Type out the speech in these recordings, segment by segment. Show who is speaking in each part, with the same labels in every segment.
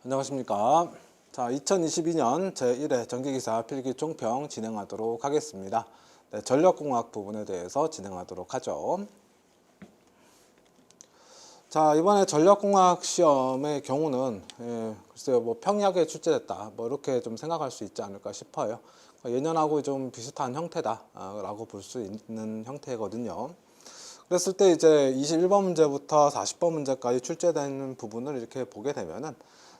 Speaker 1: 안녕하십니까. 자, 2022년 제1회 전기기사 필기 총평 진행하도록 하겠습니다. 네, 전력공학 부분에 대해서 진행하도록 하죠. 자, 이번에 전력공학 시험의 경우는 글쎄요, 뭐 평이하게 출제됐다, 뭐 이렇게 좀 생각할 수 있지 않을까 싶어요. 예년하고 좀 비슷한 형태다라고 볼 수 있는 형태거든요. 그랬을 때 이제 21번 문제부터 40번 문제까지 출제되는 부분을 이렇게 보게 되면은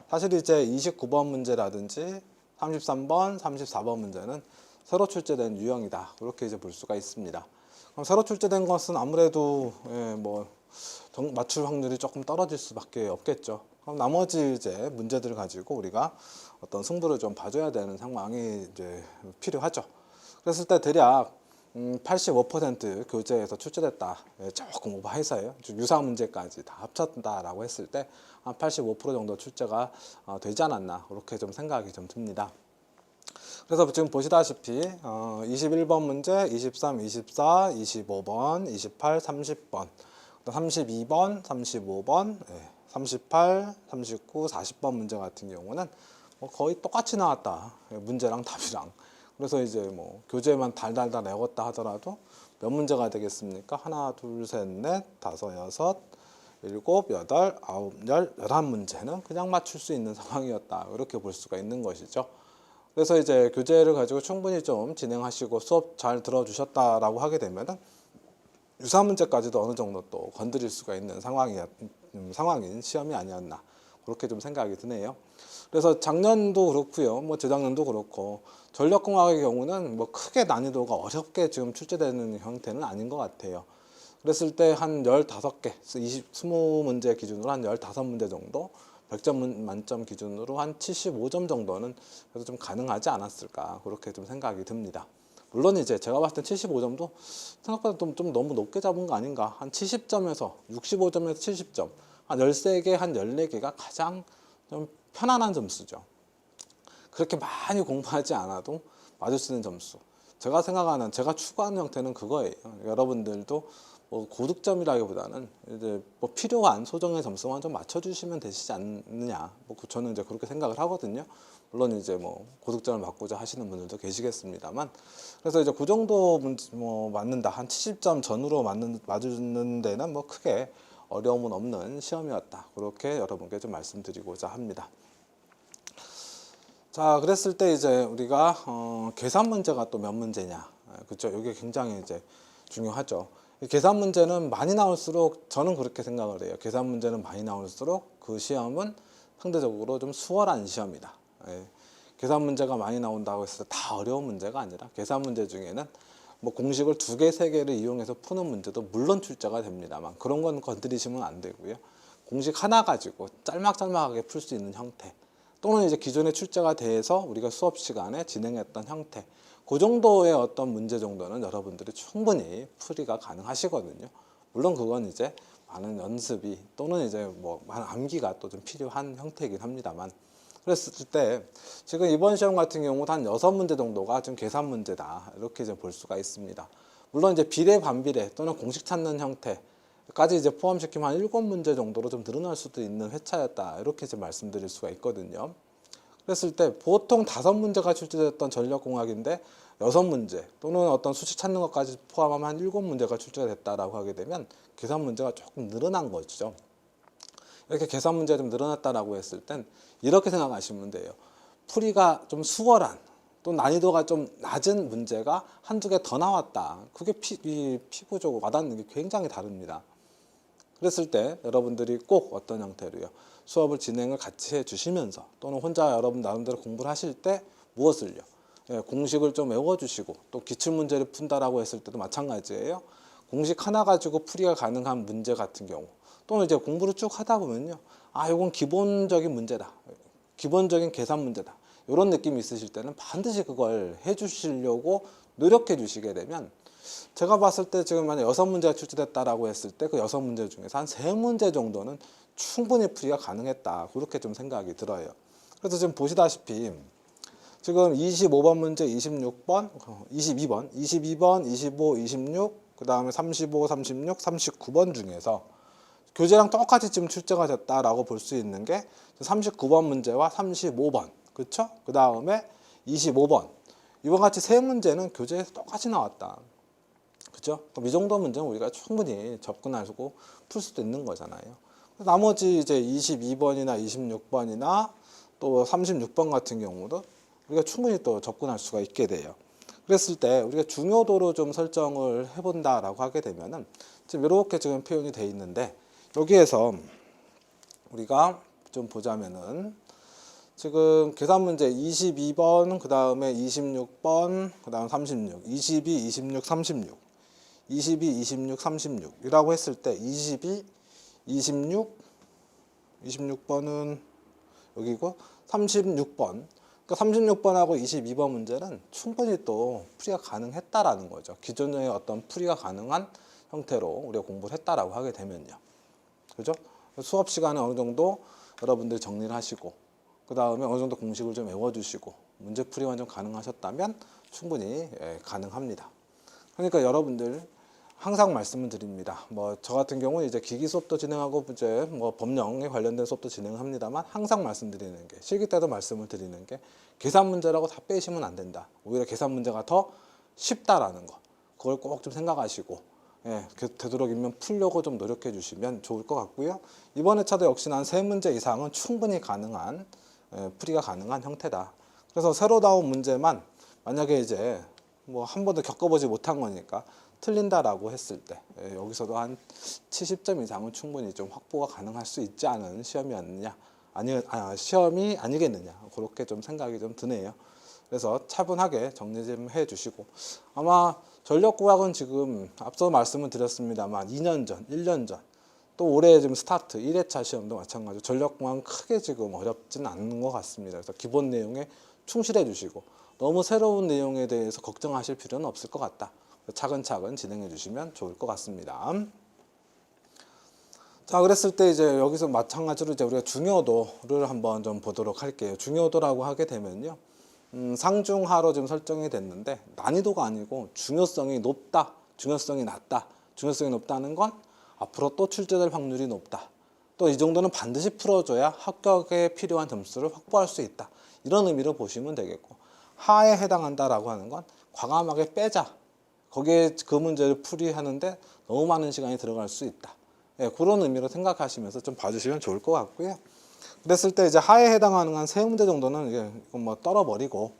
Speaker 1: 사실 이제 29번 문제라든지 33번, 34번 문제는 새로 출제된 유형이다. 그렇게 이제 볼 수가 있습니다. 그럼 새로 출제된 것은 아무래도 뭐 맞출 확률이 조금 떨어질 수밖에 없겠죠. 그럼 나머지 이제 문제들을 가지고 우리가 어떤 승부를 좀 봐줘야 되는 상황이 이제 필요하죠. 그랬을 때 대략 85% 교재에서 출제됐다. 조금 오버해서요. 유사 문제까지 다 합쳤다라고 했을 때 한 85% 정도 출제가 되지 않았나 그렇게 좀 생각이 좀 듭니다. 그래서 지금 보시다시피 21번 문제, 23, 24, 25번, 28, 30번, 32번, 35번, 38, 39, 40번 문제 같은 경우는 뭐 거의 똑같이 나왔다. 문제랑 답이랑. 그래서 이제 뭐 교재만 달달달 외웠다 하더라도 몇 문제가 되겠습니까? 하나, 둘, 셋, 넷, 다섯, 여섯, 일곱, 여덟, 아홉, 열, 11문제는 그냥 맞출 수 있는 상황이었다. 이렇게 볼 수가 있는 것이죠. 그래서 이제 교재를 가지고 충분히 좀 진행하시고 수업 잘 들어주셨다라고 하게 되면은 유사 문제까지도 어느 정도 또 건드릴 수가 있는 상황인 시험이 아니었나. 그렇게 좀 생각이 드네요. 그래서 작년도 그렇고요. 뭐 재작년도 그렇고 전력공학의 경우는 뭐 크게 난이도가 어렵게 지금 출제되는 형태는 아닌 것 같아요. 그랬을 때 한 15개, 20문제 기준으로 한 15문제 정도, 100점 만점 기준으로 한 75점 정도는 그래도 좀 가능하지 않았을까 그렇게 좀 생각이 듭니다. 물론 이제 제가 봤을 때 75점도 생각보다 좀 너무 높게 잡은 거 아닌가. 한 70점에서 65점에서 70점, 한 13개, 한 14개가 가장 좀 편안한 점수죠. 그렇게 많이 공부하지 않아도 맞을 수 있는 점수. 제가 생각하는, 제가 추구하는 형태는 그거예요. 여러분들도 뭐 고득점이라기보다는 이제 뭐 필요한 소정의 점수만 좀 맞춰주시면 되시지 않느냐. 뭐 저는 이제 그렇게 생각을 하거든요. 물론 이제 뭐 고득점을 받고자 하시는 분들도 계시겠습니다만, 그래서 이제 그 정도 뭐 맞는다, 한 70점 전후로 맞는 데는 뭐 크게 어려움은 없는 시험이었다. 그렇게 여러분께 좀 말씀드리고자 합니다. 자, 그랬을 때 이제 우리가 계산 문제가 또 몇 문제냐, 그렇죠? 이게 굉장히 이제 중요하죠. 계산 문제는 많이 나올수록 저는 그렇게 생각을 해요. 계산 문제는 많이 나올수록 그 시험은 상대적으로 좀 수월한 시험이다. 계산 문제가 많이 나온다고 해서 다 어려운 문제가 아니라 계산 문제 중에는 뭐 공식을 2개, 3개를 이용해서 푸는 문제도 물론 출제가 됩니다만 그런 건 건드리시면 안 되고요. 공식 하나 가지고 짤막짤막하게 풀 수 있는 형태, 또는 이제 기존에 출제가 돼서 우리가 수업 시간에 진행했던 형태, 그 정도의 어떤 문제 정도는 여러분들이 충분히 풀이가 가능하시거든요. 물론 그건 이제 많은 연습이 또는 이제 뭐 많은 암기가 또 좀 필요한 형태이긴 합니다만, 그랬을 때 지금 이번 시험 같은 경우도 한 6문제 정도가 좀 계산 문제다 이렇게 이제 볼 수가 있습니다. 물론 이제 비례 반비례 또는 공식 찾는 형태까지 이제 포함시키면 한 7문제 정도로 좀 늘어날 수도 있는 회차였다 이렇게 이제 말씀드릴 수가 있거든요. 그랬을 때 보통 5문제가 출제됐던 전력공학인데 6문제 또는 어떤 수치 찾는 것까지 포함하면 한 7문제가 출제가 됐다라고 하게 되면 계산 문제가 조금 늘어난 거죠. 이렇게 계산 문제가 좀 늘어났다라고 했을 땐 이렇게 생각하시면 돼요. 풀이가 좀 수월한, 또 난이도가 좀 낮은 문제가 한두 개 더 나왔다. 그게 피부적으로 와닿는 게 굉장히 다릅니다. 그랬을 때 여러분들이 꼭 어떤 형태로요, 수업을 진행을 같이 해주시면서 또는 혼자 여러분 나름대로 공부를 하실 때 무엇을요, 공식을 좀 외워주시고 또 기출문제를 푼다라고 했을 때도 마찬가지예요. 공식 하나 가지고 풀이가 가능한 문제 같은 경우, 또는 이제 공부를 쭉 하다 보면요, 아, 이건 기본적인 문제다, 기본적인 계산 문제다, 이런 느낌이 있으실 때는 반드시 그걸 해주시려고 노력해 주시게 되면, 제가 봤을 때 지금 만약 6문제가 출제됐다라고 했을 때 그 6문제 중에서 한 3문제 정도는 충분히 풀이가 가능했다, 그렇게 좀 생각이 들어요. 그래서 지금 보시다시피 지금 25번 문제, 26번, 22번, 22번, 25, 26, 그 다음에 35, 36, 39번 중에서 교재랑 똑같이 지금 출제가 됐다라고 볼 수 있는 게 39번 문제와 35번, 그렇죠? 그 다음에 25번. 이와 같이 세 문제는 교재에서 똑같이 나왔다. 그죠? 그럼 이 정도 문제는 우리가 충분히 접근하고 풀 수도 있는 거잖아요. 나머지 이제 22번이나 26번이나 또 36번 같은 경우도 우리가 충분히 또 접근할 수가 있게 돼요. 그랬을 때 우리가 중요도로 좀 설정을 해본다라고 하게 되면은 지금 이렇게 지금 표현이 돼 있는데 여기에서 우리가 좀 보자면은 지금 계산 문제 22번, 그 다음에 26번, 그 다음 36, 22, 26, 36, 22, 26, 36이라고 했을 때 22, 26, 26번은 여기고 36번, 그러니까 36번하고 22번 문제는 충분히 또 풀이가 가능했다라는 거죠. 기존의 어떤 풀이가 가능한 형태로 우리가 공부를 했다라고 하게 되면요. 그죠? 수업 시간에 어느 정도 여러분들이 정리를 하시고 그 다음에 어느 정도 공식을 좀 외워주시고 문제 풀이만 좀 가능하셨다면 충분히 가능합니다. 그러니까 여러분들 항상 말씀을 드립니다. 뭐 저 같은 경우는 이제 기기 수업도 진행하고 이제 뭐 법령에 관련된 수업도 진행합니다만 항상 말씀드리는 게 실기 때도 말씀을 드리는 게 계산 문제라고 다 빼시면 안 된다. 오히려 계산 문제가 더 쉽다라는 거 그걸 꼭 좀 생각하시고 되도록이면 풀려고 좀 노력해 주시면 좋을 것 같고요. 이번 회차도 역시나 한 3문제 이상은 충분히 가능한 풀이가 가능한 형태다. 그래서 새로 나온 문제만 만약에 이제 뭐 한 번도 겪어보지 못한 거니까 틀린다라고 했을 때 여기서도 한 70점 이상은 충분히 좀 확보가 가능할 수 있지 않은 시험이었느냐 시험이 아니겠느냐 그렇게 좀 생각이 좀 드네요. 그래서 차분하게 정리 좀 해주시고 아마 전력공학은 지금 앞서 말씀을 드렸습니다만 2년 전, 1년 전 또 올해 지금 스타트 1회차 시험도 마찬가지로 전력공학은 크게 지금 어렵지는 않는 것 같습니다. 그래서 기본 내용에 충실해 주시고 너무 새로운 내용에 대해서 걱정하실 필요는 없을 것 같다. 차근차근 진행해 주시면 좋을 것 같습니다. 자, 그랬을 때 이제 여기서 마찬가지로 이제 우리가 중요도를 한번 좀 보도록 할게요. 중요도라고 하게 되면요. 상중하로 지금 설정이 됐는데 난이도가 아니고 중요성이 높다, 중요성이 낮다. 중요성이 높다는 건 앞으로 또 출제될 확률이 높다. 또 이 정도는 반드시 풀어줘야 합격에 필요한 점수를 확보할 수 있다. 이런 의미로 보시면 되겠고 하에 해당한다라고 하는 건 과감하게 빼자. 거기에 그 문제를 풀이하는데 너무 많은 시간이 들어갈 수 있다. 그런 의미로 생각하시면서 좀 봐주시면 좋을 것 같고요. 그랬을 때 이제 하에 해당하는 한 3문제 정도는 이건 뭐 떨어버리고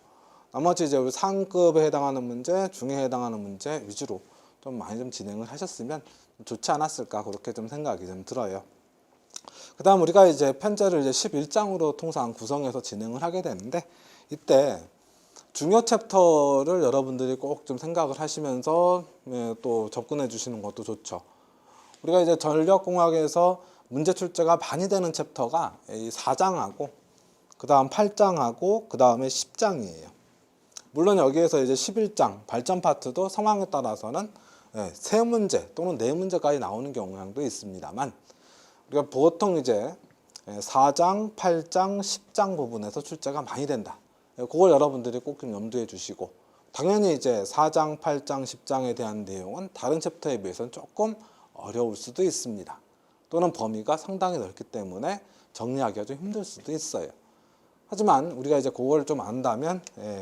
Speaker 1: 나머지 이제 우리 상급에 해당하는 문제, 중에 해당하는 문제 위주로 좀 많이 좀 진행을 하셨으면 좋지 않았을까 그렇게 좀 생각이 좀 들어요. 그다음 우리가 이제 편제를 이제 11장으로 통상 구성해서 진행을 하게 되는데 이때 중요 챕터를 여러분들이 꼭 좀 생각을 하시면서 또 접근해 주시는 것도 좋죠. 우리가 이제 전력공학에서 문제 출제가 많이 되는 챕터가 이 4장하고 그 다음 8장하고 그 다음에 10장이에요. 물론 여기에서 이제 11장 발전 파트도 상황에 따라서는 3문제 또는 4문제까지 나오는 경향도 있습니다만 우리가 보통 이제 4장, 8장, 10장 부분에서 출제가 많이 된다. 그걸 여러분들이 꼭 좀 염두에 주시고 당연히 이제 4장, 8장, 10장에 대한 내용은 다른 챕터에 비해서는 조금 어려울 수도 있습니다. 또는 범위가 상당히 넓기 때문에 정리하기가 좀 힘들 수도 있어요. 하지만 우리가 이제 그걸 좀 안다면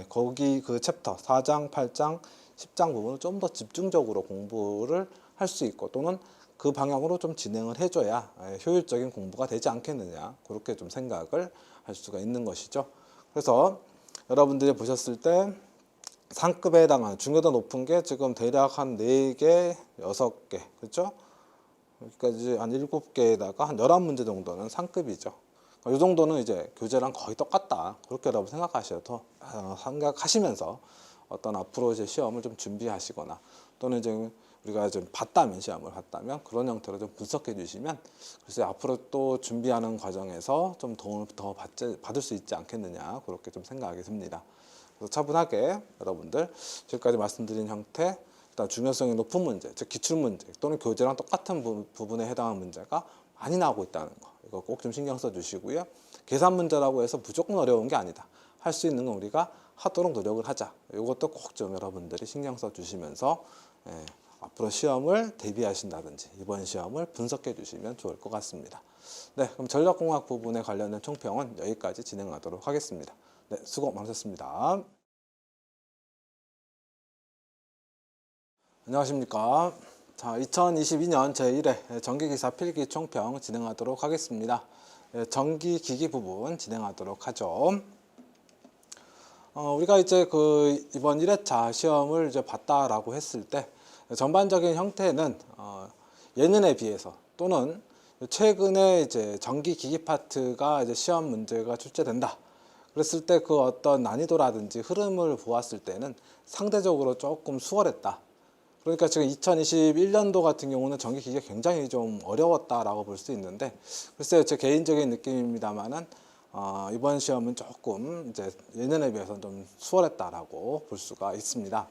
Speaker 1: 거기 그 챕터 4장, 8장, 10장 부분을 좀 더 집중적으로 공부를 할 수 있고 또는 그 방향으로 좀 진행을 해줘야 효율적인 공부가 되지 않겠느냐 그렇게 좀 생각을 할 수가 있는 것이죠. 그래서 여러분들이 보셨을 때 상급에 해당하는 중요도 높은 게 지금 대략 한 4개, 6개 그렇죠? 여기까지 한 7개에다가 한 11문제 정도는 상급이죠. 이 정도는 이제 교재랑 거의 똑같다. 그렇게 여러분 생각하시면서 어떤 앞으로 이제 시험을 좀 준비하시거나 또는 이제 우리가 좀 시험을 봤다면 그런 형태로 좀 분석해 주시면 글쎄 앞으로 또 준비하는 과정에서 좀 도움을 더 받을 수 있지 않겠느냐 그렇게 좀 생각이 듭니다. 그래서 차분하게 여러분들 지금까지 말씀드린 형태 일단 중요성이 높은 문제, 즉 기출문제 또는 교재랑 똑같은 부분에 해당하는 문제가 많이 나오고 있다는 거 이거 꼭 좀 신경 써주시고요. 계산 문제라고 해서 무조건 어려운 게 아니다. 할 수 있는 건 우리가 하도록 노력을 하자. 이것도 꼭 좀 여러분들이 신경 써주시면서 앞으로 시험을 대비하신다든지 이번 시험을 분석해 주시면 좋을 것 같습니다. 네, 그럼 전력공학 부분에 관련된 총평은 여기까지 진행하도록 하겠습니다. 네, 수고 많으셨습니다. 안녕하십니까. 자, 2022년 제1회 전기기사 필기 총평 진행하도록 하겠습니다. 전기기기 부분 진행하도록 하죠. 우리가 이제 이번 1회차 시험을 이제 봤다라고 했을 때 전반적인 형태는 예년에 비해서 또는 최근에 이제 전기기기 파트가 이제 시험 문제가 출제된다. 그랬을 때 그 어떤 난이도라든지 흐름을 보았을 때는 상대적으로 조금 수월했다. 그러니까 지금 2021년도 같은 경우는 전기기기가 굉장히 좀 어려웠다라고 볼 수 있는데, 글쎄요, 제 개인적인 느낌입니다만은 이번 시험은 조금 이제 예년에 비해서 좀 수월했다라고 볼 수가 있습니다.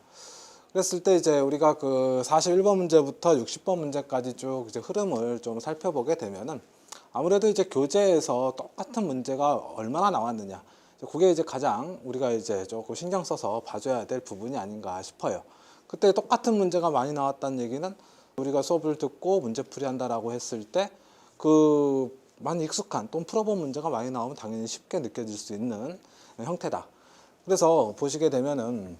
Speaker 1: 그랬을 때 이제 우리가 41번 문제부터 60번 문제까지 쭉 이제 흐름을 좀 살펴보게 되면은 아무래도 이제 교재에서 똑같은 문제가 얼마나 나왔느냐, 그게 이제 가장 우리가 이제 조금 신경 써서 봐줘야 될 부분이 아닌가 싶어요. 그때 똑같은 문제가 많이 나왔다는 얘기는 우리가 수업을 듣고 문제풀이 한다라고 했을 때 많이 익숙한 또는 풀어본 문제가 많이 나오면 당연히 쉽게 느껴질 수 있는 형태다. 그래서 보시게 되면은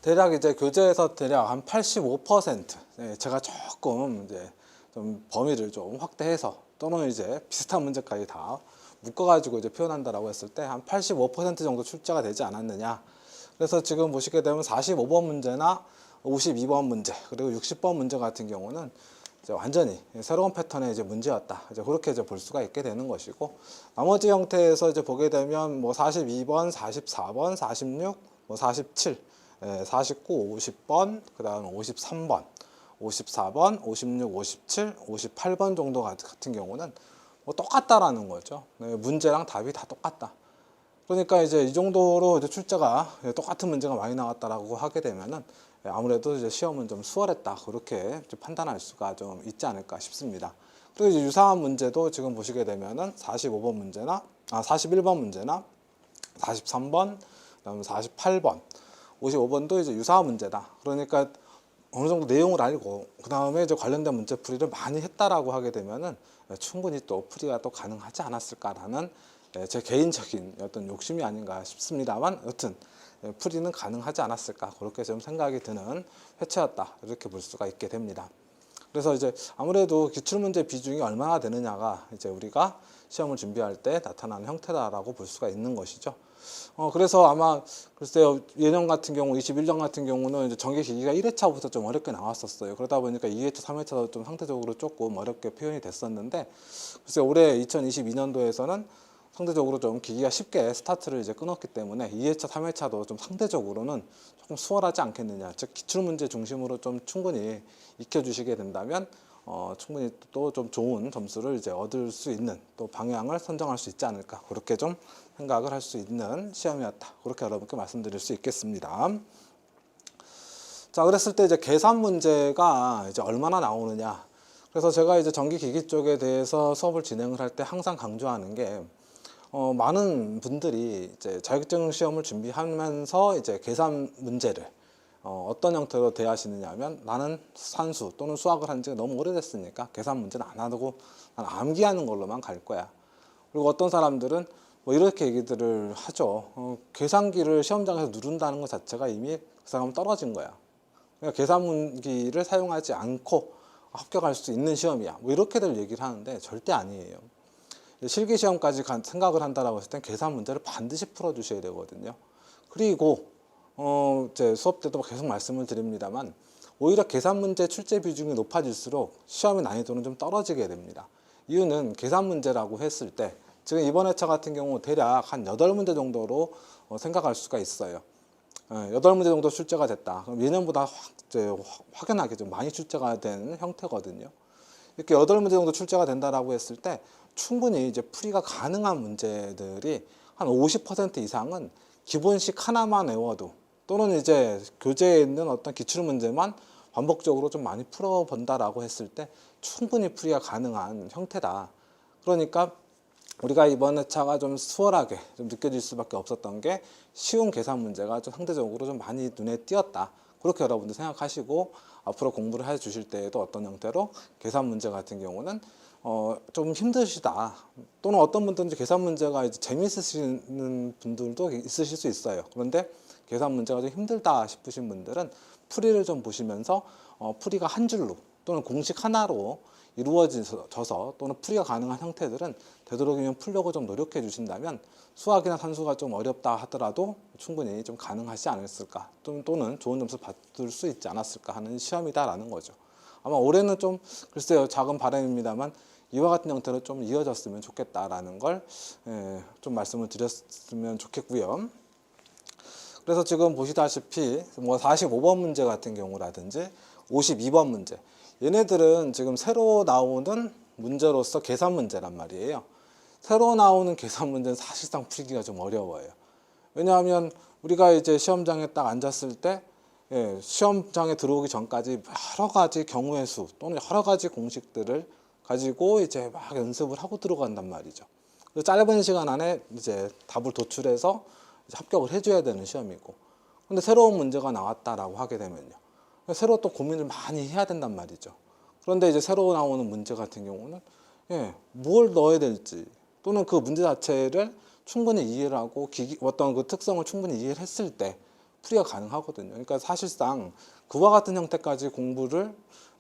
Speaker 1: 대략 이제 교재에서 대략 한 85%, 제가 조금 이제 좀 범위를 좀 확대해서 또는 이제 비슷한 문제까지 다 묶어가지고 이제 표현한다라고 했을 때 한 85% 정도 출제가 되지 않았느냐. 그래서 지금 보시게 되면 45번 문제나 52번 문제 그리고 60번 문제 같은 경우는 이제 완전히 새로운 패턴의 이제 문제였다. 이제 그렇게 이제 볼 수가 있게 되는 것이고, 나머지 형태에서 이제 보게 되면 뭐 42번, 44번, 46, 뭐 47, 49, 50번, 그 다음 53번, 54번, 56, 57, 58번 정도 같은 경우는 뭐 똑같다라는 거죠. 문제랑 답이 다 똑같다. 그러니까 이제 이 정도로 이제 출제가 똑같은 문제가 많이 나왔다라고 하게 되면은 아무래도 이제 시험은 좀 수월했다, 그렇게 판단할 수가 좀 있지 않을까 싶습니다. 그리고 이제 유사한 문제도 지금 보시게 되면은 45번 문제나 41번 문제나 43번, 그다음에 48번, 55번도 이제 유사한 문제다. 그러니까 어느 정도 내용을 알고 그 다음에 이제 관련된 문제풀이를 많이 했다라고 하게 되면은 충분히 또 풀이가 또 가능하지 않았을까라는 제 개인적인 어떤 욕심이 아닌가 싶습니다만, 여튼 풀이는 가능하지 않았을까, 그렇게 좀 생각이 드는 회차였다, 이렇게 볼 수가 있게 됩니다. 그래서 이제 아무래도 기출문제 비중이 얼마나 되느냐가 이제 우리가 시험을 준비할 때 나타나는 형태다라고 볼 수가 있는 것이죠. 그래서 아마 글쎄요, 예년 같은 경우 21년 같은 경우는 이제 전기기기가 1회차부터 좀 어렵게 나왔었어요. 그러다 보니까 2회차, 3회차도 좀 상대적으로 조금 어렵게 표현이 됐었는데, 글쎄 올해 2022년도에서는 상대적으로 좀 기기가 쉽게 스타트를 이제 끊었기 때문에 2회차, 3회차도 좀 상대적으로는 조금 수월하지 않겠느냐. 즉 기출문제 중심으로 좀 충분히 익혀주시게 된다면 충분히 또 좀 좋은 점수를 이제 얻을 수 있는 또 방향을 선정할 수 있지 않을까, 그렇게 좀 생각을 할 수 있는 시험이었다, 그렇게 여러분께 말씀드릴 수 있겠습니다. 자, 그랬을 때 이제 계산 문제가 이제 얼마나 나오느냐. 그래서 제가 이제 전기기기 쪽에 대해서 수업을 진행을 할 때 항상 강조하는 게 많은 분들이 이제 자격증 시험을 준비하면서 이제 계산 문제를 어떤 형태로 대하시느냐 하면, 나는 산수 또는 수학을 한 지가 너무 오래됐으니까 계산 문제는 안 하고 난 암기하는 걸로만 갈 거야. 그리고 어떤 사람들은 뭐 이렇게 얘기들을 하죠. 계산기를 시험장에서 누른다는 것 자체가 이미 그 사람은 떨어진 거야. 그러니까 계산기를 사용하지 않고 합격할 수 있는 시험이야, 뭐 이렇게들 얘기를 하는데 절대 아니에요. 실기시험까지 생각을 한다라고 했을 땐 계산 문제를 반드시 풀어주셔야 되거든요. 그리고 제 수업 때도 계속 말씀을 드립니다만, 오히려 계산 문제 출제 비중이 높아질수록 시험의 난이도는 좀 떨어지게 됩니다. 이유는 계산 문제라고 했을 때 지금 이번 회차 같은 경우 대략 한 8문제 정도로 생각할 수가 있어요. 8문제 정도 출제가 됐다. 그럼 예년보다 확연하게 좀 많이 출제가 된 형태거든요. 이렇게 8문제 정도 출제가 된다라고 했을 때 충분히 이제 풀이가 가능한 문제들이 한 50% 이상은 기본식 하나만 외워도, 또는 이제 교재에 있는 어떤 기출 문제만 반복적으로 좀 많이 풀어본다라고 했을 때 충분히 풀이가 가능한 형태다. 그러니까 우리가 이번 회차가 좀 수월하게 좀 느껴질 수밖에 없었던 게 쉬운 계산 문제가 좀 상대적으로 좀 많이 눈에 띄었다, 그렇게 여러분들 생각하시고 앞으로 공부를 해 주실 때에도 어떤 형태로 계산 문제 같은 경우는 좀 힘드시다, 또는 어떤 분들은 이제 계산 문제가 이제 재미있으시는 분들도 있으실 수 있어요. 그런데 계산 문제가 좀 힘들다 싶으신 분들은 풀이를 좀 보시면서 풀이가 한 줄로 또는 공식 하나로 이루어져서 또는 풀이가 가능한 형태들은 되도록이면 풀려고 좀 노력해 주신다면 수학이나 산수가 좀 어렵다 하더라도 충분히 좀 가능하지 않았을까, 또는 좋은 점수 받을 수 있지 않았을까 하는 시험이다라는 거죠. 아마 올해는 좀 글쎄요, 작은 바람입니다만 이와 같은 형태로 좀 이어졌으면 좋겠다라는 걸 좀 말씀을 드렸으면 좋겠고요. 그래서 지금 보시다시피 뭐 45번 문제 같은 경우라든지 52번 문제, 얘네들은 지금 새로 나오는 문제로서 계산 문제란 말이에요. 새로 나오는 계산 문제는 사실상 풀기가 좀 어려워요. 왜냐하면 우리가 이제 시험장에 딱 앉았을 때 시험장에 들어오기 전까지 여러 가지 경우의 수 또는 여러 가지 공식들을 가지고 이제 막 연습을 하고 들어간단 말이죠. 그래서 짧은 시간 안에 이제 답을 도출해서 이제 합격을 해줘야 되는 시험이고, 근데 새로운 문제가 나왔다라고 하게 되면요, 새로 또 고민을 많이 해야 된단 말이죠. 그런데 이제 새로 나오는 문제 같은 경우는 뭘 넣어야 될지 또는 그 문제 자체를 충분히 이해를 하고 어떤 그 특성을 충분히 이해를 했을 때 풀이가 가능하거든요. 그러니까 사실상 그와 같은 형태까지 공부를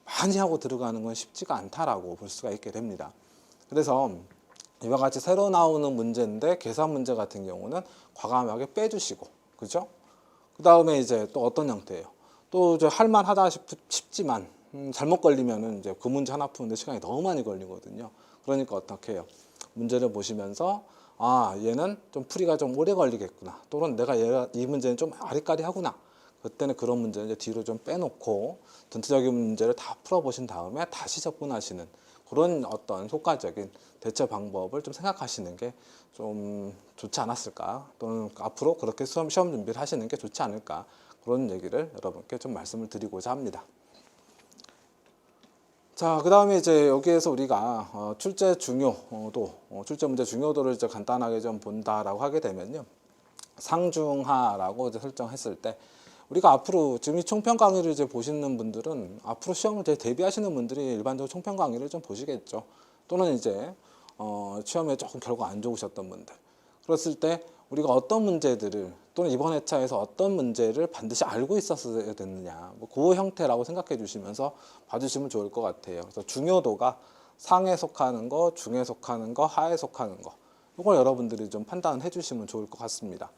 Speaker 1: 많이 하고 들어가는 건 쉽지가 않다라고 볼 수가 있게 됩니다. 그래서 이와 같이 새로 나오는 문제인데 계산 문제 같은 경우는 과감하게 빼주시고, 그죠? 그 다음에 이제 또 어떤 형태예요? 또 이제 할만하다 싶지만 잘못 걸리면은 이제 그 문제 하나 푸는데 시간이 너무 많이 걸리거든요. 그러니까 어떻게 해요? 문제를 보시면서 얘는 좀 풀이가 좀 오래 걸리겠구나, 또는 내가 이 문제는 좀 아리까리하구나, 그때는 그런 문제는 이제 뒤로 좀 빼놓고 전체적인 문제를 다 풀어보신 다음에 다시 접근하시는 그런 어떤 효과적인 대처 방법을 좀 생각하시는 게 좀 좋지 않았을까, 또는 앞으로 그렇게 시험 준비를 하시는 게 좋지 않을까, 그런 얘기를 여러분께 좀 말씀을 드리고자 합니다. 자, 그 다음에 이제 여기에서 우리가 출제 중요도, 출제 문제 중요도를 이제 간단하게 좀 본다라고 하게 되면요, 상중하라고 이제 설정했을 때 우리가 앞으로 지금 이 총평 강의를 이제 보시는 분들은 앞으로 시험을 이제 대비하시는 분들이 일반적으로 총평 강의를 좀 보시겠죠. 또는 이제 시험에 조금 결과 안 좋으셨던 분들, 그랬을 때 우리가 어떤 문제들을 또는 이번 회차에서 어떤 문제를 반드시 알고 있었어야 됐느냐, 뭐 그 형태라고 생각해 주시면서 봐주시면 좋을 것 같아요. 그래서 중요도가 상에 속하는 거, 중에 속하는 거, 하에 속하는 거, 이걸 여러분들이 좀 판단해 주시면 좋을 것 같습니다.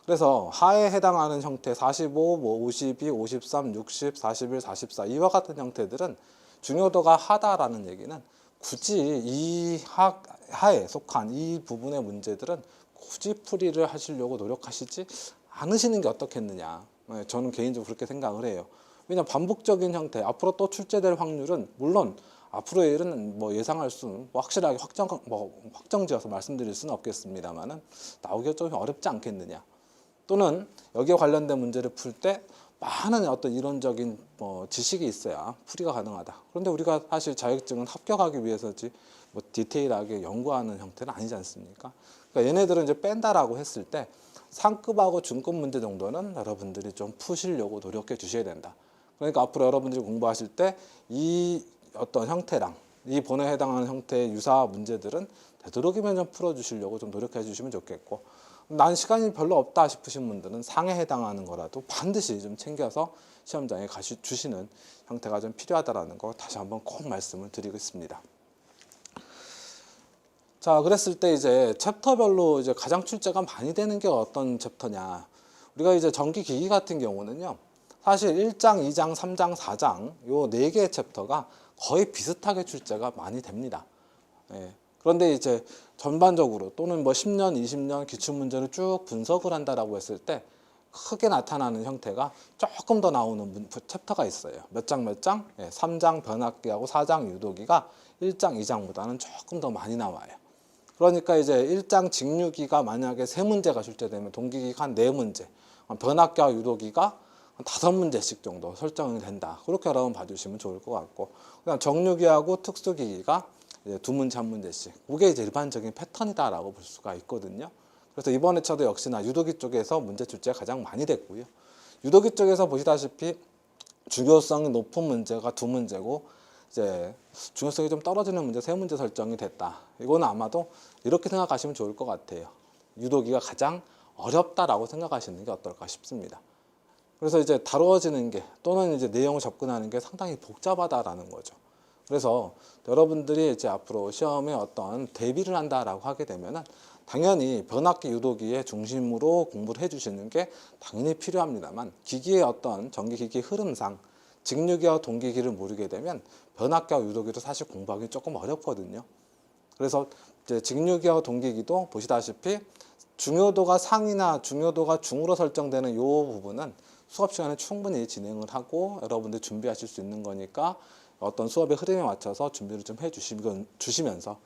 Speaker 1: 그래서 하에 해당하는 형태 45, 뭐 52, 53, 60, 41, 44 이와 같은 형태들은 중요도가 하다라는 얘기는 굳이 이 하에 속한 이 부분의 문제들은 굳이 풀이를 하시려고 노력하시지 않으시는 게 어떻겠느냐, 저는 개인적으로 그렇게 생각을 해요. 왜냐하면 반복적인 형태, 앞으로 또 출제될 확률은 물론 앞으로의 일은 뭐 예상할 수는 확실하게 확정지어서 말씀드릴 수는 없겠습니다만은 나오기가 좀 어렵지 않겠느냐, 또는 여기에 관련된 문제를 풀 때 많은 어떤 이론적인 지식이 있어야 풀이가 가능하다. 그런데 우리가 사실 자격증은 합격하기 위해서지 뭐 디테일하게 연구하는 형태는 아니지 않습니까? 그러니까 얘네들은 이제 뺀다라고 했을 때 상급하고 중급 문제 정도는 여러분들이 좀 푸시려고 노력해 주셔야 된다. 그러니까 앞으로 여러분들이 공부하실 때 이 어떤 형태랑 이 본에 해당하는 형태의 유사 문제들은 되도록이면 좀 풀어주시려고 좀 노력해 주시면 좋겠고, 난 시간이 별로 없다 싶으신 분들은 상에 해당하는 거라도 반드시 좀 챙겨서 시험장에 주시는 형태가 좀 필요하다라는 거 다시 한번 꼭 말씀을 드리겠습니다. 자, 그랬을 때 이제 챕터별로 이제 가장 출제가 많이 되는 게 어떤 챕터냐. 우리가 이제 전기기기 같은 경우는요, 사실 1장, 2장, 3장, 4장 요 4개의 챕터가 거의 비슷하게 출제가 많이 됩니다. 그런데 이제 전반적으로 또는 뭐 10년, 20년 기출문제를 쭉 분석을 한다라고 했을 때 크게 나타나는 형태가 조금 더 나오는 챕터가 있어요. 몇 장 몇 장? 3장 변압기하고 4장 유도기가 1장, 2장보다는 조금 더 많이 나와요. 그러니까 이제 1장 직류기가 만약에 3문제가 출제되면 동기기가 한 4문제, 변압기와 유도기가 한 5문제씩 정도 설정이 된다. 그렇게 여러분 봐주시면 좋을 것 같고, 그다음 정류기하고 특수기기가 이제 2문제, 1문제씩. 그게 이제 일반적인 패턴이다라고 볼 수가 있거든요. 그래서 이번 회차도 역시나 유도기 쪽에서 문제 출제가 가장 많이 됐고요. 유도기 쪽에서 보시다시피 중요성이 높은 문제가 두 문제고 이제 중요성이 좀 떨어지는 문제 세 문제 설정이 됐다. 이거는 아마도 이렇게 생각하시면 좋을 것 같아요. 유도기가 가장 어렵다라고 생각하시는 게 어떨까 싶습니다. 그래서 이제 다루어지는 게 또는 이제 내용을 접근하는 게 상당히 복잡하다라는 거죠. 그래서 여러분들이 이제 앞으로 시험에 어떤 대비를 한다라고 하게 되면은 당연히 변압기 유도기의 중심으로 공부를 해주시는 게 당연히 필요합니다만 기기의 어떤 전기기기 흐름상 직류기와 동기기를 모르게 되면 변압기와 유도기도 사실 공부하기 조금 어렵거든요. 그래서 이제 직류기와 동기기도 보시다시피 중요도가 상이나 중요도가 중으로 설정되는 이 부분은 수업 시간에 충분히 진행을 하고 여러분들 준비하실 수 있는 거니까 어떤 수업의 흐름에 맞춰서 준비를 좀 해주시면서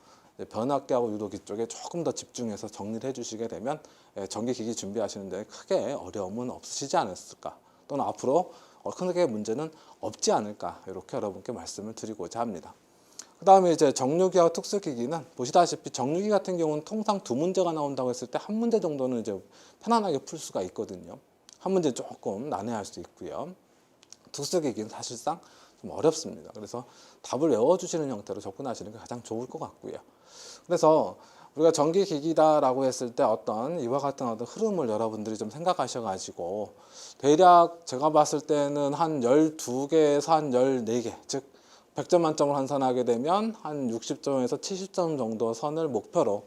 Speaker 1: 변압기하고 유도기 쪽에 조금 더 집중해서 정리를 해주시게 되면 전기기기 준비하시는 데 크게 어려움은 없으시지 않았을까, 또는 앞으로 크게 문제는 없지 않을까, 이렇게 여러분께 말씀을 드리고자 합니다. 그 다음에 이제 정류기와 특수기기는 보시다시피 정류기 같은 경우는 통상 두 문제가 나온다고 했을 때 한 문제 정도는 이제 편안하게 풀 수가 있거든요. 한 문제 조금 난해할 수 있고요. 특수기기는 사실상 좀 어렵습니다. 그래서 답을 외워주시는 형태로 접근하시는 게 가장 좋을 것 같고요. 그래서 우리가 전기기기다라고 했을 때 어떤 이와 같은 어떤 흐름을 여러분들이 좀 생각하셔가지고 대략 제가 봤을 때는 한 12개에서 한 14개, 즉 100점 만점을 환산하게 되면 한 60점에서 70점 정도 선을 목표로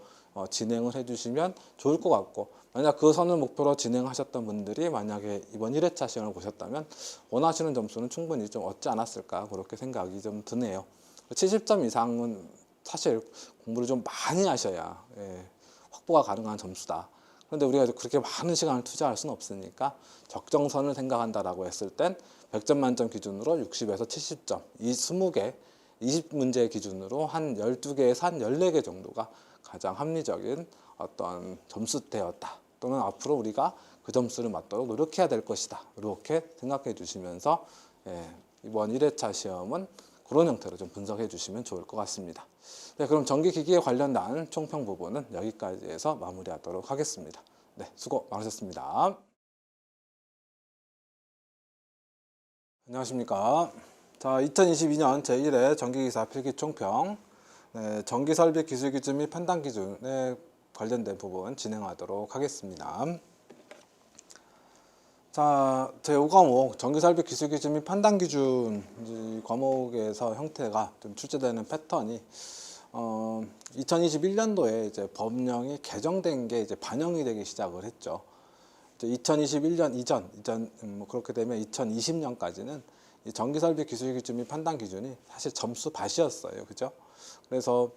Speaker 1: 진행을 해주시면 좋을 것 같고, 만약 그 선을 목표로 진행하셨던 분들이 만약에 이번 1회차 시험을 보셨다면 원하시는 점수는 충분히 좀 얻지 않았을까, 그렇게 생각이 좀 드네요. 70점 이상은 사실 공부를 좀 많이 하셔야 확보가 가능한 점수다. 그런데 우리가 그렇게 많은 시간을 투자할 수는 없으니까 적정선을 생각한다라고 했을 땐 100점 만점 기준으로 60에서 70점, 이 20개, 20문제 기준으로 한 12개에서 한 14개 정도가 가장 합리적인 어떤 점수대였다. 또는 앞으로 우리가 그 점수를 맞도록 노력해야 될 것이다. 이렇게 생각해 주시면서 이번 1회차 시험은 그런 형태로 좀 분석해 주시면 좋을 것 같습니다. 네, 그럼 전기기기에 관련된 총평 부분은 여기까지 해서 마무리하도록 하겠습니다. 네, 수고 많으셨습니다. 안녕하십니까. 자, 2022년 제1회 전기기사 필기 총평, 전기설비 기술 기준 및 판단 기준에 관련된 부분 진행하도록 하겠습니다. 자, 제5과목 전기설비 기술 기준 및 판단 기준 이 과목에서 형태가 좀 출제되는 패턴이 2021년도에 이제 법령이 개정된 게 이제 반영이 되기 시작을 했죠. 2021년 이전 그렇게 되면 2020년까지는 이 전기설비 기술 기준 및 판단 기준이 사실 점수 밭이었어요, 그죠? 그래서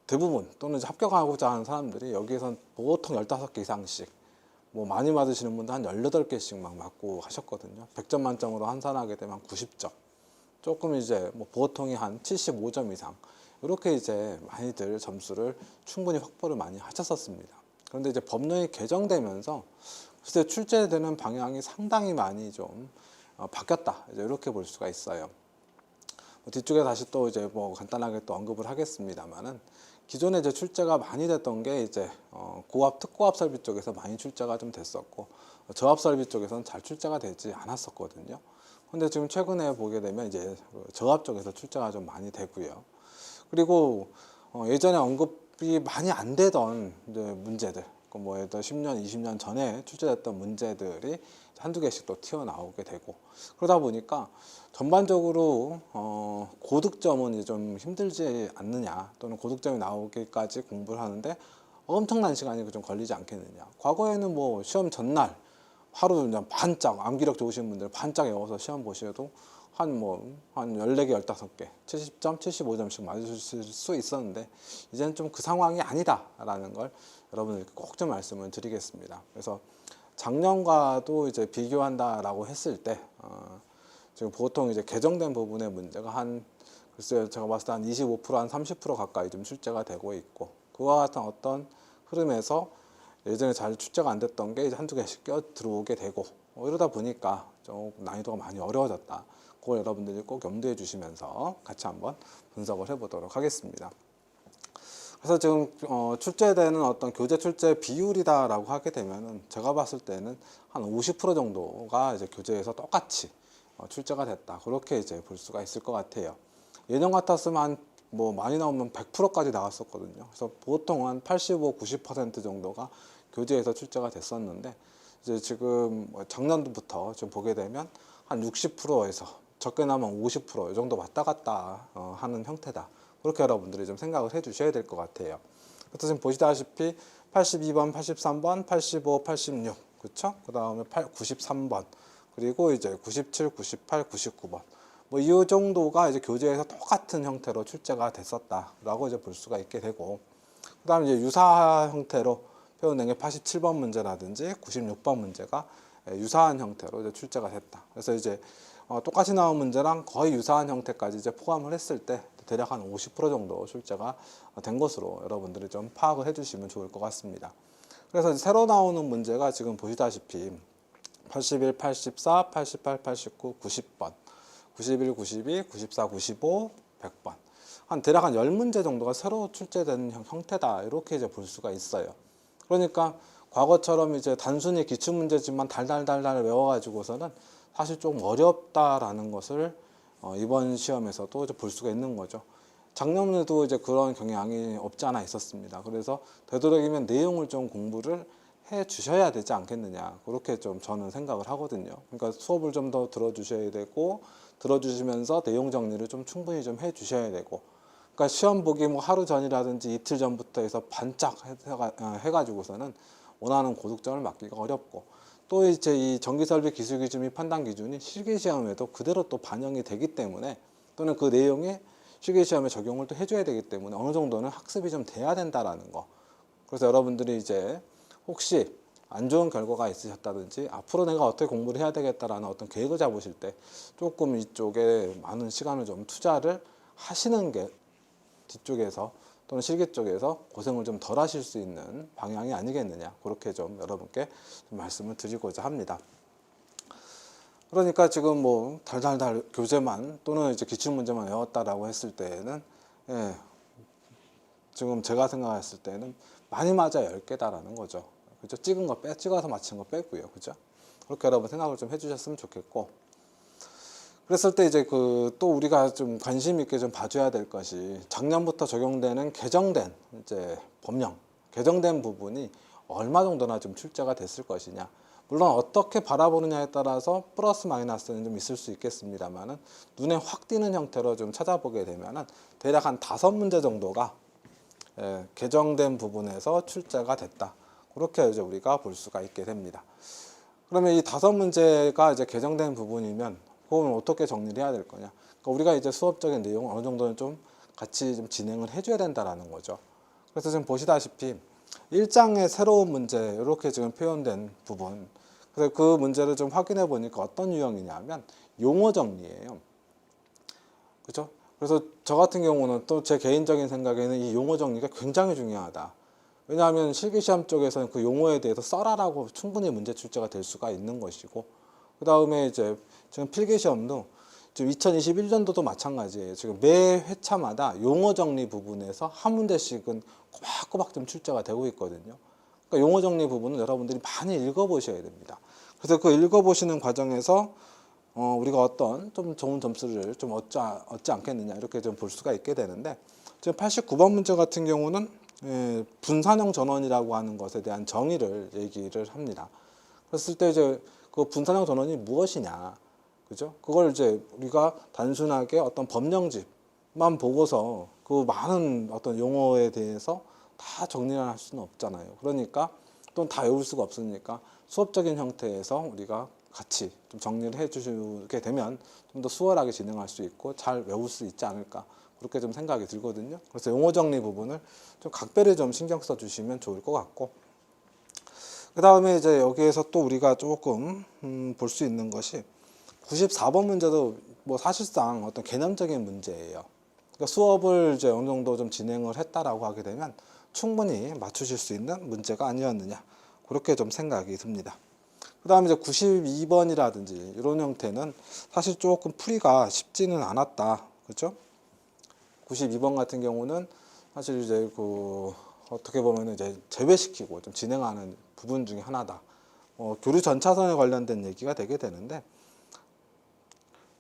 Speaker 1: 대부분 또는 이제 합격하고자 하는 사람들이 여기에선 보통 15개 이상씩, 뭐 많이 맞으시는 분들 한 18개씩 막 맞고 하셨거든요. 100점 만점으로 환산하게 되면 90점, 조금 이제 뭐 보통이 한 75점 이상, 이렇게 이제 많이들 점수를 충분히 확보를 많이 하셨었습니다. 그런데 이제 법령이 개정되면서 글쎄 출제되는 방향이 상당히 많이 좀 바뀌었다, 이제 이렇게 볼 수가 있어요. 뒤쪽에 다시 또 이제 뭐 간단하게 또 언급을 하겠습니다만은, 기존에 이제 출제가 많이 됐던 게 이제 고압 특고압 설비 쪽에서 많이 출제가 좀 됐었고, 저압 설비 쪽에서는 잘 출제가 되지 않았었거든요. 근데 지금 최근에 보게 되면 이제 저압 쪽에서 출제가 좀 많이 되고요. 그리고 예전에 언급이 많이 안 되던 이제 문제들, 뭐 예를 들어 10년, 20년 전에 출제됐던 문제들이 한두 개씩 또 튀어나오게 되고, 그러다 보니까 전반적으로 고득점은 이제 좀 힘들지 않느냐, 또는 고득점이 나오기까지 공부를 하는데 엄청난 시간이 좀 걸리지 않겠느냐. 과거에는 뭐 시험 전날 하루 그냥 반짝, 암기력 좋으신 분들 반짝 외워서 시험 보셔도 한 14개, 15개, 70점, 75점씩 맞으실 수 있었는데, 이제는 좀 그 상황이 아니다라는 걸 여러분들께 꼭 좀 말씀을 드리겠습니다. 그래서 작년과도 이제 비교한다라고 했을 때, 지금 보통 이제 개정된 부분의 문제가 글쎄요, 제가 봤을 때 한 25%, 한 30% 가까이 좀 출제가 되고 있고, 그와 같은 어떤 흐름에서 예전에 잘 출제가 안 됐던 게 이제 한두 개씩 껴 들어오게 되고, 이러다 보니까 좀 난이도가 많이 어려워졌다. 그걸 여러분들이 꼭 염두해 주시면서 같이 한번 분석을 해보도록 하겠습니다. 그래서 지금 출제되는 어떤 교재 출제 비율이다라고 하게 되면은 제가 봤을 때는 한 50% 정도가 이제 교재에서 똑같이 출제가 됐다. 그렇게 이제 볼 수가 있을 것 같아요. 예년 같았으면 한 뭐 많이 나오면 100%까지 나왔었거든요. 그래서 보통 한 85, 90% 정도가 교재에서 출제가 됐었는데 이제 지금 작년부터 좀 보게 되면 한 60%에서 적게 나면 50%이 정도 왔다 갔다 하는 형태다. 그렇게 여러분들이 좀 생각을 해 주셔야 될 것 같아요. 그래서 지금 보시다시피 82번, 83번, 85, 86, 그렇죠? 그 다음에 93번, 그리고 이제 97, 98, 99번. 뭐 이 정도가 이제 교재에서 똑같은 형태로 출제가 됐었다라고 이제 볼 수가 있게 되고, 그다음에 이제 유사 형태로 표현된 게 87번 문제라든지 96번 문제가 유사한 형태로 이제 출제가 됐다. 그래서 이제 똑같이 나온 문제랑 거의 유사한 형태까지 이제 포함을 했을 때 대략 한 50% 정도 출제가 된 것으로 여러분들이 좀 파악을 해주시면 좋을 것 같습니다. 그래서 새로 나오는 문제가 지금 보시다시피 81, 84, 88, 89, 90번, 91, 92, 94, 95, 100번. 한 대략 한 10문제 정도가 새로 출제된 형태다. 이렇게 이제 볼 수가 있어요. 그러니까 과거처럼 이제 단순히 기출문제지만 달달달달 외워가지고서는 사실 좀 어렵다라는 것을 이번 시험에서도 볼 수가 있는 거죠. 작년에도 이제 그런 경향이 없지 않아 있었습니다. 그래서 되도록이면 내용을 좀 공부를 해 주셔야 되지 않겠느냐, 그렇게 좀 저는 생각을 하거든요. 그러니까 수업을 좀 더 들어주셔야 되고, 들어주시면서 내용 정리를 좀 충분히 좀 해 주셔야 되고, 그러니까 시험 보기 뭐 하루 전이라든지 이틀 전부터 해서 반짝 해가지고서는 원하는 고득점을 맞기가 어렵고, 또 이제 이 전기설비 기술 기준 및 판단 기준이 실기 시험에도 그대로 또 반영이 되기 때문에, 또는 그 내용이 실기 시험에 적용을 또 해줘야 되기 때문에 어느 정도는 학습이 좀 돼야 된다라는 거. 그래서 여러분들이 이제 혹시 안 좋은 결과가 있으셨다든지 앞으로 내가 어떻게 공부를 해야 되겠다라는 어떤 계획을 잡으실 때 조금 이쪽에 많은 시간을 좀 투자를 하시는 게 뒤쪽에서 또는 실기 쪽에서 고생을 좀 덜 하실 수 있는 방향이 아니겠느냐, 그렇게 좀 여러분께 좀 말씀을 드리고자 합니다. 그러니까 지금 뭐 달달달 교재만 또는 이제 기출문제만 외웠다라고 했을 때는, 예, 지금 제가 생각했을 때는 많이 맞아 10개다라는 거죠. 그죠? 찍어서 맞힌 거 빼고요. 그죠? 그렇게 여러분 생각을 좀 해주셨으면 좋겠고, 그랬을 때 이제 또 우리가 좀 관심 있게 좀 봐줘야 될 것이, 작년부터 적용되는 개정된 이제 법령, 개정된 부분이 얼마 정도나 좀 출제가 됐을 것이냐. 물론 어떻게 바라보느냐에 따라서 플러스 마이너스는 좀 있을 수 있겠습니다만은, 눈에 확 띄는 형태로 좀 찾아보게 되면은 대략 한 5문제 정도가 개정된 부분에서 출제가 됐다. 그렇게 이제 우리가 볼 수가 있게 됩니다. 그러면 이 5문제가 이제 개정된 부분이면 그건 어떻게 정리를 해야 될 거냐? 그러니까 우리가 이제 수업적인 내용을 어느 정도는 좀 같이 좀 진행을 해줘야 된다라는 거죠. 그래서 지금 보시다시피 1장의 새로운 문제, 이렇게 지금 표현된 부분. 그래서 그 문제를 좀 확인해 보니까 어떤 유형이냐면 용어 정리예요. 그렇죠? 그래서 저 같은 경우는 또 제 개인적인 생각에는 이 용어 정리가 굉장히 중요하다. 왜냐하면 실기시험 쪽에서는 그 용어에 대해서 써라라고 충분히 문제 출제가 될 수가 있는 것이고, 그 다음에 이제 지금 필기시험도 지금 2021년도도 마찬가지예요. 지금 매 회차마다 용어 정리 부분에서 한 문제씩은 꼬박꼬박 좀 출제가 되고 있거든요. 그러니까 용어 정리 부분은 여러분들이 많이 읽어보셔야 됩니다. 그래서 그 읽어보시는 과정에서 우리가 어떤 좀 좋은 점수를 좀 얻지 않겠느냐, 이렇게 좀 볼 수가 있게 되는데, 지금 89번 문제 같은 경우는 분산형 전원이라고 하는 것에 대한 정의를 얘기를 합니다. 그랬을 때 이제 그 분산형 전원이 무엇이냐, 그죠? 그걸 이제 우리가 단순하게 어떤 법령집만 보고서 그 많은 어떤 용어에 대해서 다 정리를 할 수는 없잖아요. 그러니까 또 다 외울 수가 없으니까 수업적인 형태에서 우리가 같이 좀 정리를 해주게 되면 좀 더 수월하게 진행할 수 있고 잘 외울 수 있지 않을까, 그렇게 좀 생각이 들거든요. 그래서 용어 정리 부분을 좀 각별히 좀 신경 써 주시면 좋을 것 같고, 그 다음에 이제 여기에서 또 우리가 조금 볼 수 있는 것이 94번 문제도 뭐 사실상 어떤 개념적인 문제예요. 그러니까 수업을 이제 어느 정도 좀 진행을 했다라고 하게 되면 충분히 맞추실 수 있는 문제가 아니었느냐, 그렇게 좀 생각이 듭니다. 그 다음에 이제 92번이라든지 이런 형태는 사실 조금 풀이가 쉽지는 않았다. 그렇죠? 92번 같은 경우는 사실 이제 어떻게 보면 이제 제외시키고 좀 진행하는 부분 중에 하나다. 교류 전차선에 관련된 얘기가 되게 되는데,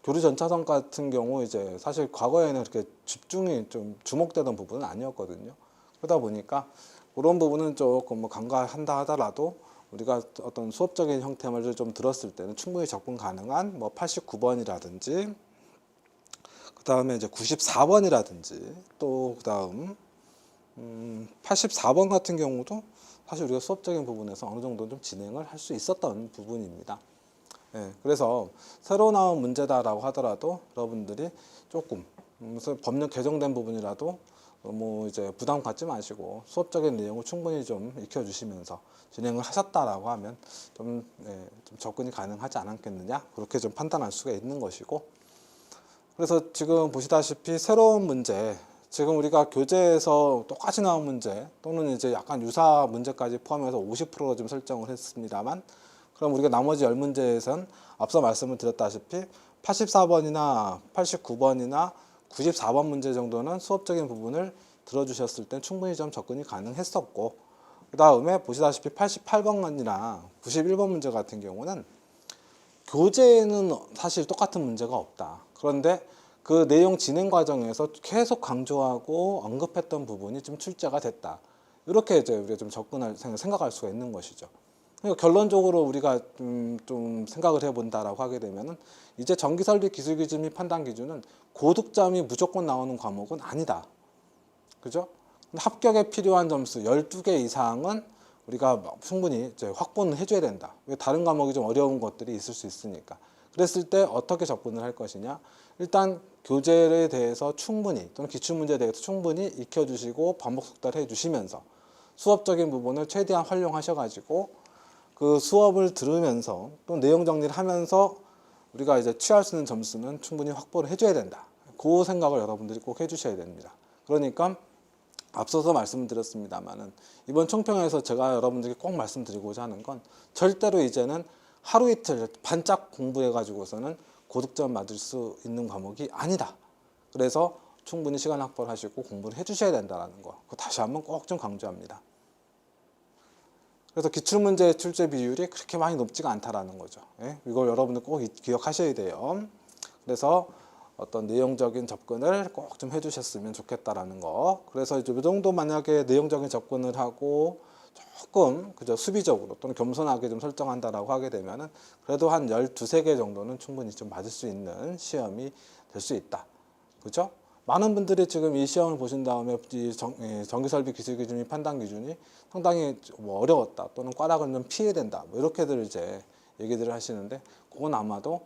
Speaker 1: 교류 전차선 같은 경우 이제 사실 과거에는 그렇게 집중이 좀 주목되던 부분은 아니었거든요. 그러다 보니까 그런 부분은 조금 뭐 간과한다 하더라도 우리가 어떤 수업적인 형태를 좀 들었을 때는 충분히 접근 가능한 뭐 89번이라든지 그 다음에 이제 94번이라든지 또 그다음 84번 같은 경우도 사실 우리가 수업적인 부분에서 어느 정도 좀 진행을 할 수 있었던 부분입니다. 예, 그래서 새로 나온 문제다라고 하더라도 여러분들이 조금 법령 개정된 부분이라도 너무 이제 부담 갖지 마시고 수업적인 내용을 충분히 좀 익혀주시면서 진행을 하셨다라고 하면 좀, 좀 접근이 가능하지 않았겠느냐 그렇게 좀 판단할 수가 있는 것이고, 그래서 지금 보시다시피 새로운 문제, 지금 우리가 교재에서 똑같이 나온 문제 또는 이제 약간 유사 문제까지 포함해서 50%로 좀 설정을 했습니다만, 그럼 우리가 나머지 10문제에선 앞서 말씀을 드렸다시피 84번이나 89번이나 94번 문제 정도는 수업적인 부분을 들어주셨을 때 충분히 좀 접근이 가능했었고, 그 다음에 보시다시피 88번이나 91번 문제 같은 경우는 교재에는 사실 똑같은 문제가 없다. 그런데 그 내용 진행 과정에서 계속 강조하고 언급했던 부분이 좀 출제가 됐다. 이렇게 이제 우리가 좀 생각할 수가 있는 것이죠. 그러니까 결론적으로 우리가 좀 생각을 해본다라고 하게 되면은 이제 전기설비 기술 기준 및 판단 기준은 고득점이 무조건 나오는 과목은 아니다. 그죠? 합격에 필요한 점수 12개 이상은 우리가 충분히 이제 확보는 해줘야 된다. 왜 다른 과목이 좀 어려운 것들이 있을 수 있으니까. 그랬을 때 어떻게 접근을 할 것이냐? 일단 교재에 대해서 충분히 또는 기출문제에 대해서 충분히 익혀주시고 반복 숙달을 해주시면서 수업적인 부분을 최대한 활용하셔가지고 그 수업을 들으면서 또 내용 정리를 하면서 우리가 이제 취할 수 있는 점수는 충분히 확보를 해줘야 된다. 그 생각을 여러분들이 꼭 해주셔야 됩니다. 그러니까 앞서서 말씀드렸습니다만은 이번 총평에서 제가 여러분들께 꼭 말씀드리고자 하는 건 절대로 이제는 하루 이틀 반짝 공부해 가지고서는 고득점 맞을 수 있는 과목이 아니다. 그래서 충분히 시간 확보를 하시고 공부를 해주셔야 된다는 거, 그거 다시 한번 꼭 좀 강조합니다. 그래서 기출문제 출제 비율이 그렇게 많이 높지가 않다라는 거죠. 예? 이걸 여러분들 꼭 기억하셔야 돼요. 그래서 어떤 내용적인 접근을 꼭 좀 해주셨으면 좋겠다라는 거. 그래서 이제 이 정도 만약에 내용적인 접근을 하고 조금 그저 수비적으로 또는 겸손하게 좀 설정한다라고 하게 되면은 그래도 한 12~13개 정도는 충분히 좀 맞을 수 있는 시험이 될 수 있다. 그죠? 많은 분들이 지금 이 시험을 보신 다음에 이 전기설비 기술 기준이 판단 기준이 상당히 뭐 어려웠다 또는 꽈락을 좀 피해야 된다 뭐 이렇게들 이제 얘기들을 하시는데, 그건 아마도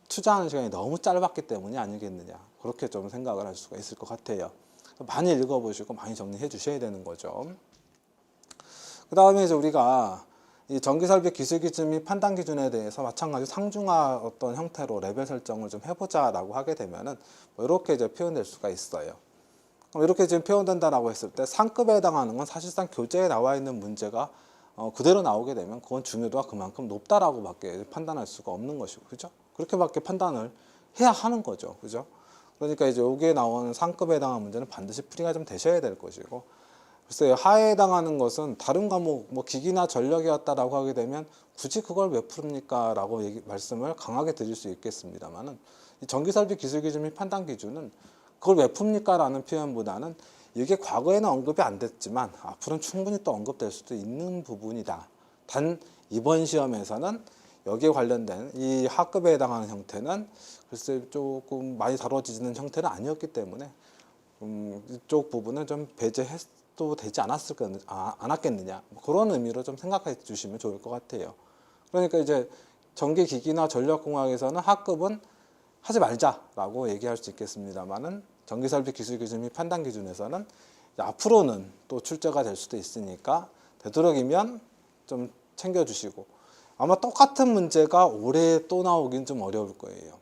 Speaker 1: 투자하는 시간이 너무 짧았기 때문이 아니겠느냐 그렇게 좀 생각을 할 수가 있을 것 같아요. 많이 읽어보시고 많이 정리해 주셔야 되는 거죠. 그 다음에 이제 우리가 이 전기설비 기술 기준 및 판단 기준에 대해서 마찬가지 상중하 어떤 형태로 레벨 설정을 좀 해보자라고 하게 되면은 뭐 이렇게 이제 표현될 수가 있어요. 그럼 이렇게 지금 표현된다라고 했을 때 상급에 해당하는 건 사실상 교재에 나와 있는 문제가 그대로 나오게 되면 그건 중요도가 그만큼 높다라고밖에 판단할 수가 없는 것이고, 그죠? 그렇게밖에 판단을 해야 하는 거죠, 그죠? 그러니까 이제 여기에 나오는 상급에 해당하는 문제는 반드시 풀이가 좀 되셔야 될 것이고, 글쎄요, 하에 해당하는 것은 다른 과목, 뭐 기기나 전력이었다라고 하게 되면 굳이 그걸 왜 풉니까? 라고 말씀을 강하게 드릴 수 있겠습니다만은, 이 전기설비 기술 기준 및 판단 기준은 그걸 왜 풉니까? 라는 표현보다는 이게 과거에는 언급이 안 됐지만 앞으로는 충분히 또 언급될 수도 있는 부분이다. 단 이번 시험에서는 여기에 관련된 이 하급에 해당하는 형태는 글쎄 조금 많이 다뤄지는 형태는 아니었기 때문에 이쪽 부분은 좀 배제해도 되지 않았겠느냐 그런 의미로 좀 생각해 주시면 좋을 것 같아요. 그러니까 이제 전기기기나 전력공학에서는 하급은 하지 말자라고 얘기할 수 있겠습니다만은 전기설비 기술 기준 및 판단 기준에서는 앞으로는 또 출제가 될 수도 있으니까 되도록이면 좀 챙겨주시고, 아마 똑같은 문제가 올해 또 나오긴 좀 어려울 거예요.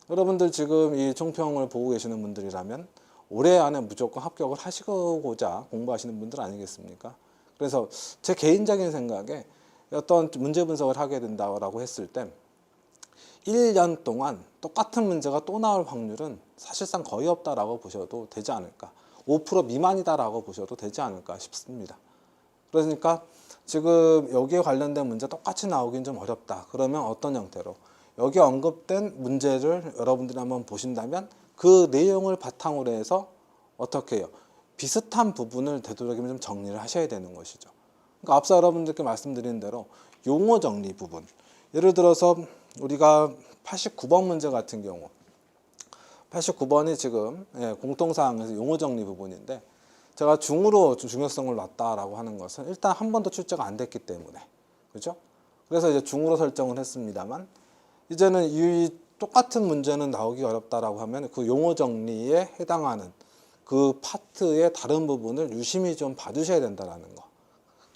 Speaker 1: 여러분들 지금 이 총평을 보고 계시는 분들이라면 올해 안에 무조건 합격을 하시고자 공부하시는 분들 아니겠습니까? 그래서 제 개인적인 생각에 어떤 문제 분석을 하게 된다고 했을 때 1년 동안 똑같은 문제가 또 나올 확률은 사실상 거의 없다라고 보셔도 되지 않을까, 5% 미만이다라고 보셔도 되지 않을까 싶습니다. 그러니까 지금 여기에 관련된 문제 똑같이 나오긴 좀 어렵다. 그러면 어떤 형태로 여기 언급된 문제를 여러분들이 한번 보신다면 그 내용을 바탕으로 해서 어떻게 해요? 비슷한 부분을 되도록이면 좀 정리를 하셔야 되는 것이죠. 그러니까 앞서 여러분들께 말씀드린 대로 용어 정리 부분. 예를 들어서 우리가 89번 문제 같은 경우 89번이 지금 공통사항에서 용어 정리 부분인데 제가 중으로 중요성을 놨다라고 하는 것은 일단 한 번도 출제가 안 됐기 때문에 그죠? 그래서 이제 중으로 설정을 했습니다만 이제는 이 똑같은 문제는 나오기 어렵다라고 하면 그 용어 정리에 해당하는 그 파트의 다른 부분을 유심히 좀 봐주셔야 된다라는 거.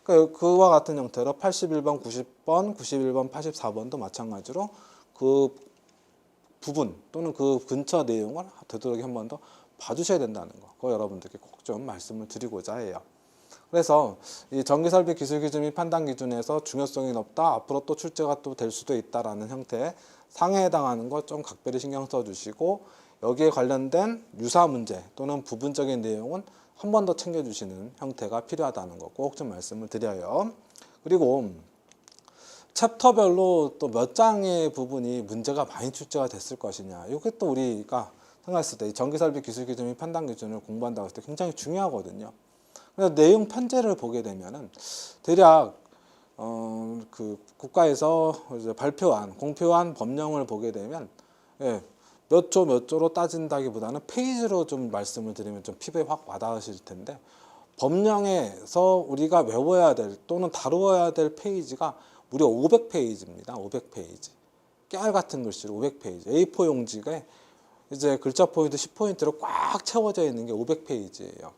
Speaker 1: 그러니까 그와 같은 형태로 81번, 90번, 91번, 84번도 마찬가지로 그 부분 또는 그 근처 내용을 되도록 한 번 더 봐주셔야 된다는 거. 그거 여러분들께 꼭 좀 말씀을 드리고자 해요. 그래서 이 전기설비 기술기준 및 판단 기준에서 중요성이 높다. 앞으로 또 출제가 또 될 수도 있다라는 형태의 상해에 해당하는 것 좀 각별히 신경 써주시고 여기에 관련된 유사 문제 또는 부분적인 내용은 한 번 더 챙겨주시는 형태가 필요하다는 거 꼭 좀 말씀을 드려요. 그리고 챕터별로 또 몇 장의 부분이 문제가 많이 출제가 됐을 것이냐. 이게 또 우리가 생각했을 때 전기설비 기술기준 및 판단 기준을 공부한다고 했을 때 굉장히 중요하거든요. 그래서 내용 편제를 보게 되면은 대략 그 국가에서 이제 발표한 공표한 법령을 보게 되면 몇 조 몇 조로 따진다기보다는 페이지로 좀 말씀을 드리면 좀 피부에 확 와닿으실 텐데 법령에서 우리가 외워야 될 또는 다루어야 될 페이지가 무려 500페이지입니다. 500페이지. 깨알 같은 글씨로 500페이지. A4 용지에 이제 글자 포인트 10포인트로 꽉 채워져 있는 게 500페이지예요.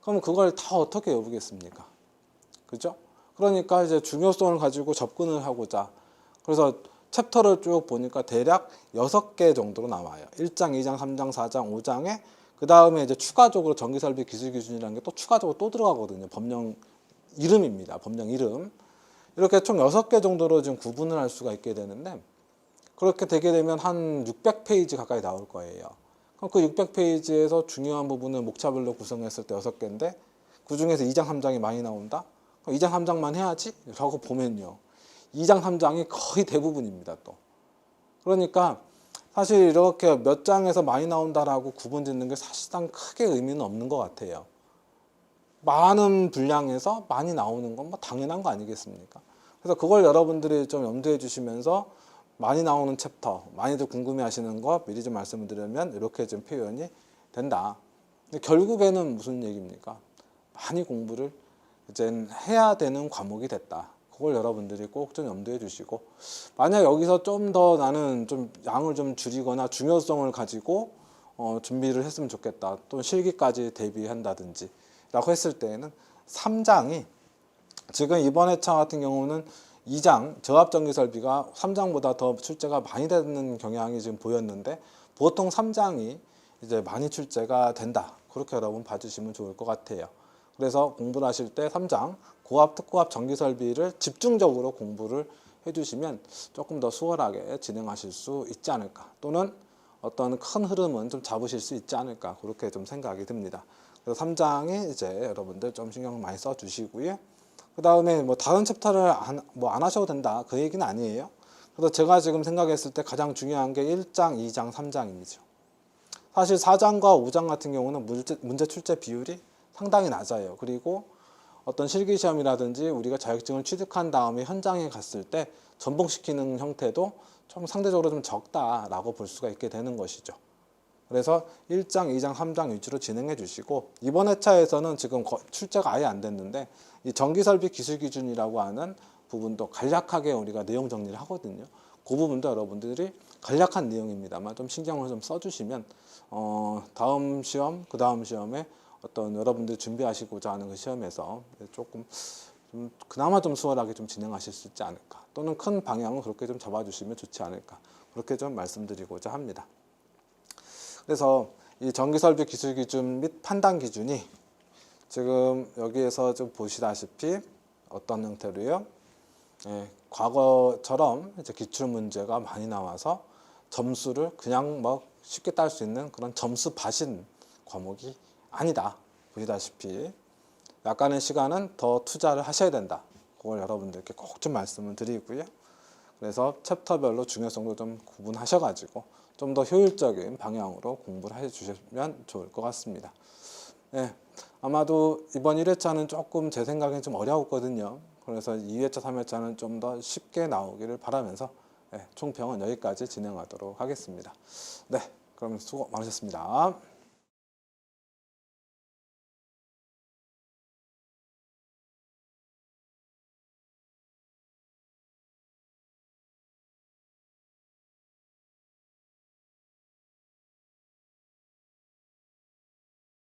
Speaker 1: 그럼 그걸 다 어떻게 외우겠습니까? 그죠? 그러니까 이제 중요성을 가지고 접근을 하고자 그래서 챕터를 쭉 보니까 대략 6개 정도로 나와요. 1장, 2장, 3장, 4장, 5장에 그 다음에 이제 추가적으로 전기설비 기술기준이라는 게 또 추가적으로 또 들어가거든요. 법령 이름입니다. 법령 이름. 이렇게 총 6개 정도로 지금 구분을 할 수가 있게 되는데 그렇게 되게 되면 한 600페이지 가까이 나올 거예요. 그럼 그 600페이지에서 중요한 부분을 목차별로 구성했을 때 6개인데 그 중에서 2장, 3장이 많이 나온다? 그럼 2장, 3장만 해야지? 라고 보면요. 2장, 3장이 거의 대부분입니다. 또. 그러니까 사실 이렇게 몇 장에서 많이 나온다라고 구분 짓는 게 사실상 크게 의미는 없는 것 같아요. 많은 분량에서 많이 나오는 건 뭐 당연한 거 아니겠습니까? 그래서 그걸 여러분들이 좀 염두해 주시면서 많이 나오는 챕터, 많이들 궁금해 하시는 거 미리 좀 말씀을 드리면 이렇게 좀 표현이 된다. 근데 결국에는 무슨 얘기입니까? 많이 공부를 이제 해야 되는 과목이 됐다. 그걸 여러분들이 꼭 좀 염두해 주시고 만약 여기서 좀 더 나는 좀 양을 좀 줄이거나 중요성을 가지고 준비를 했으면 좋겠다. 또 실기까지 대비한다든지 라고 했을 때에는 3장이 지금 이번 회차 같은 경우는 2장 저압전기설비가 3장보다 더 출제가 많이 되는 경향이 지금 보였는데 보통 3장이 이제 많이 출제가 된다. 그렇게 여러분 봐주시면 좋을 것 같아요. 그래서 공부를 하실 때 3장 고압, 특고압 전기설비를 집중적으로 공부를 해주시면 조금 더 수월하게 진행하실 수 있지 않을까. 또는 어떤 큰 흐름은 좀 잡으실 수 있지 않을까. 그렇게 좀 생각이 듭니다. 그래서 3장에 이제 여러분들 좀 신경 많이 써주시고요. 그 다음에 뭐 다른 챕터를 안 하셔도 된다. 그 얘기는 아니에요. 그래서 제가 지금 생각했을 때 가장 중요한 게 1장, 2장, 3장이죠. 사실 4장과 5장 같은 경우는 문제 출제 비율이 상당히 낮아요. 그리고 어떤 실기시험이라든지 우리가 자격증을 취득한 다음에 현장에 갔을 때 전봉시키는 형태도 좀 상대적으로 좀 적다라고 볼 수가 있게 되는 것이죠. 그래서 1장, 2장, 3장 위주로 진행해 주시고 이번 회차에서는 지금 출제가 아예 안 됐는데 이 전기설비 기술기준이라고 하는 부분도 간략하게 우리가 내용 정리를 하거든요. 그 부분도 여러분들이 간략한 내용입니다만 좀 신경을 좀 써주시면 다음 시험, 그 다음 시험에 어떤 여러분들이 준비하시고자 하는 그 시험에서 조금 좀 그나마 좀 수월하게 좀 진행하실 수 있지 않을까. 또는 큰 방향을 그렇게 좀 잡아주시면 좋지 않을까. 그렇게 좀 말씀드리고자 합니다. 그래서 이 전기설비 기술기준 및 판단 기준이 지금 여기에서 좀 보시다시피 어떤 형태로요. 과거처럼 이제 기출 문제가 많이 나와서 점수를 그냥 뭐 쉽게 딸 수 있는 그런 점수 바신 과목이 아니다. 보시다시피 약간의 시간은 더 투자를 하셔야 된다. 그걸 여러분들께 꼭 좀 말씀을 드리고요. 그래서 챕터별로 중요성도 좀 구분하셔가지고 좀 더 효율적인 방향으로 공부를 해주시면 좋을 것 같습니다. 네, 아마도 이번 1회차는 조금 제 생각엔 좀 어려웠거든요. 그래서 2회차, 3회차는 좀 더 쉽게 나오기를 바라면서 총평은 여기까지 진행하도록 하겠습니다. 네, 그럼 수고 많으셨습니다.